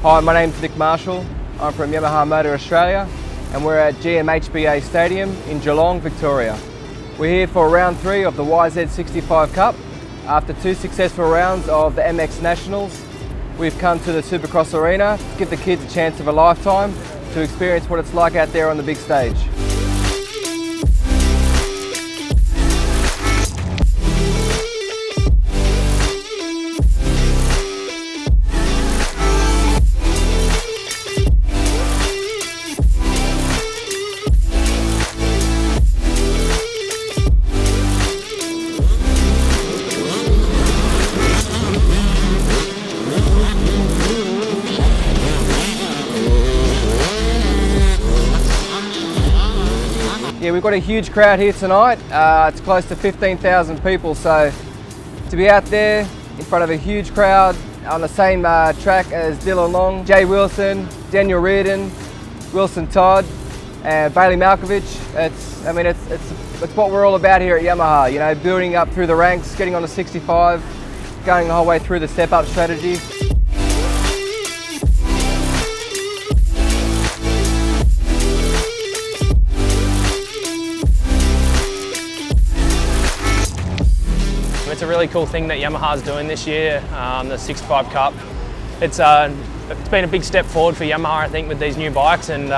Hi, my name's Nick Marshall. I'm from Yamaha Motor Australia and we're at GMHBA Stadium in Geelong, Victoria. We're here for round 3 of the YZ65 Cup. After 2 successful rounds of the MX Nationals, we've come to the Supercross arena to give the kids a chance of a lifetime to experience what it's like out there on the big stage. Yeah, we've got a huge crowd here tonight. It's close to 15,000 people, so to be out there in front of a huge crowd on the same track as Dylan Long, Jay Wilson, Daniel Reardon, Wilson Todd, and Bailey Malkovich, it's what we're all about here at Yamaha. You know, building up through the ranks, getting on the 65, going the whole way through the step-up strategy. It's a really cool thing that Yamaha's doing this year, the 65 Cup. It's been a big step forward for Yamaha, I think, with these new bikes, and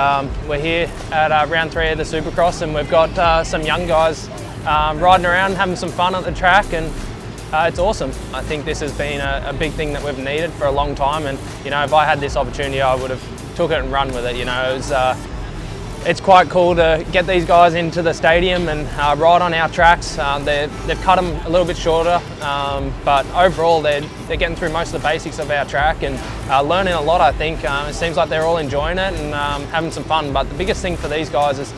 we're here at round 3 of the Supercross, and we've got some young guys riding around, having some fun at the track, and it's awesome. I think this has been a big thing that we've needed for a long time, and you know, if I had this opportunity, I would have took it and run with it. You know, it's quite cool to get these guys into the stadium and ride on our tracks. They've cut them a little bit shorter, but overall they're getting through most of the basics of our track and learning a lot, I think. It seems like they're all enjoying it and having some fun, but the biggest thing for these guys is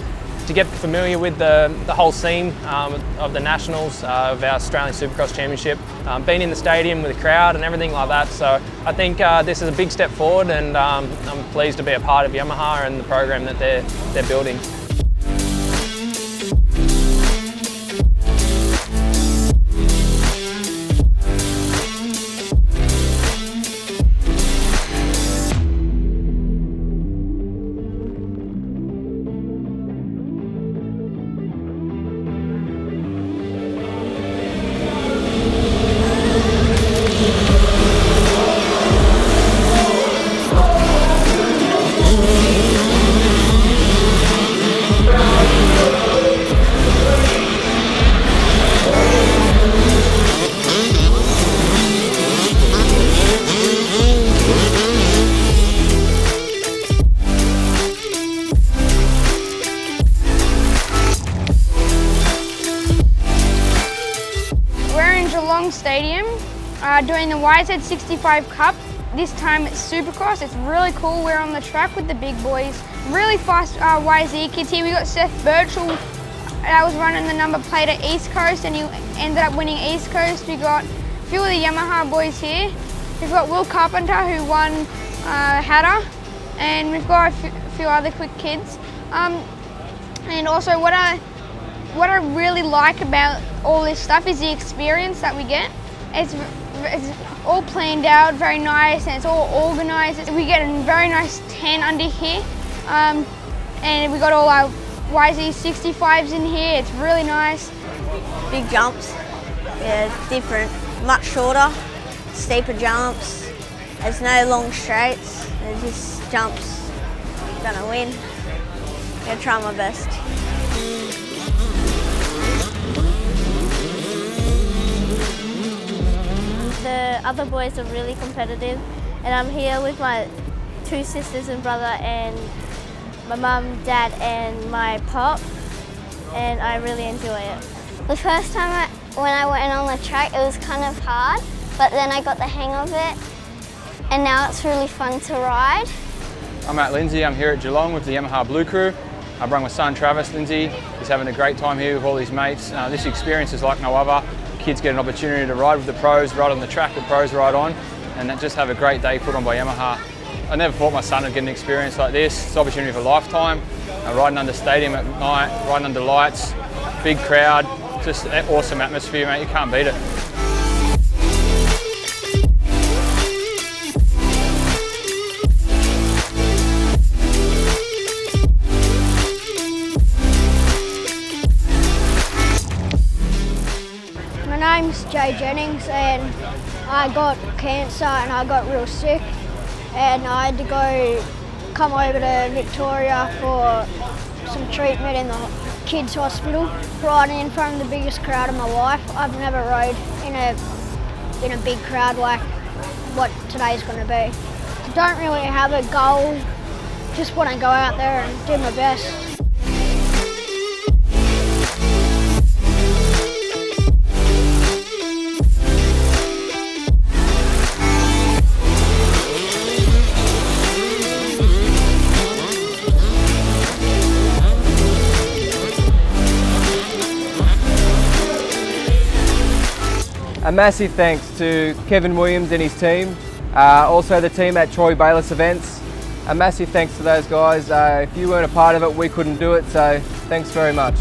to get familiar with the whole scene of the Nationals, of our Australian Supercross Championship, being in the stadium with the crowd and everything like that. So I think this is a big step forward, and I'm pleased to be a part of Yamaha and the program that they're building. Geelong Stadium doing the YZ65 Cup. This time it's Supercross. It's really cool. We're on the track with the big boys. Really fast YZ kids here. We got Seth Birchall that was running the number plate at East Coast, and he ended up winning East Coast. We got a few of the Yamaha boys here. We've got Will Carpenter who won Hatter, and we've got a few other quick kids. And also what I really like about all this stuff is the experience that we get. It's all planned out, very nice, and it's all organised. We get a very nice tan under here, and we got all our YZ65s in here. It's really nice. Big jumps, yeah, different, much shorter, steeper jumps. There's no long straights, there's just jumps. Gonna win. Gonna try my best. The other boys are really competitive, and I'm here with my 2 sisters and brother and my mum, dad and my pop, and I really enjoy it. The first time when I went on the track, it was kind of hard, but then I got the hang of it, and now it's really fun to ride. I'm Matt Lindsay. I'm here at Geelong with the Yamaha Blue Crew. I brought my son Travis Lindsay. He's having a great time here with all his mates. This experience is like no other. Kids get an opportunity to ride with the pros, ride on the track the pros ride on, and just have a great day put on by Yamaha. I never thought my son would get an experience like this. It's an opportunity of a lifetime. Riding under stadium at night, riding under lights, big crowd, just an awesome atmosphere, mate. You can't beat it. name's Jay Jennings, and I got cancer and I got real sick, and I had to come over to Victoria for some treatment in the kids hospital, riding in front of the biggest crowd of my life. I've never rode in a big crowd like what today's going to be. I don't really have a goal, just want to go out there and do my best. A massive thanks to Kevin Williams and his team, also the team at Troy Bayliss Events. A massive thanks to those guys. If you weren't a part of it, we couldn't do it, so thanks very much.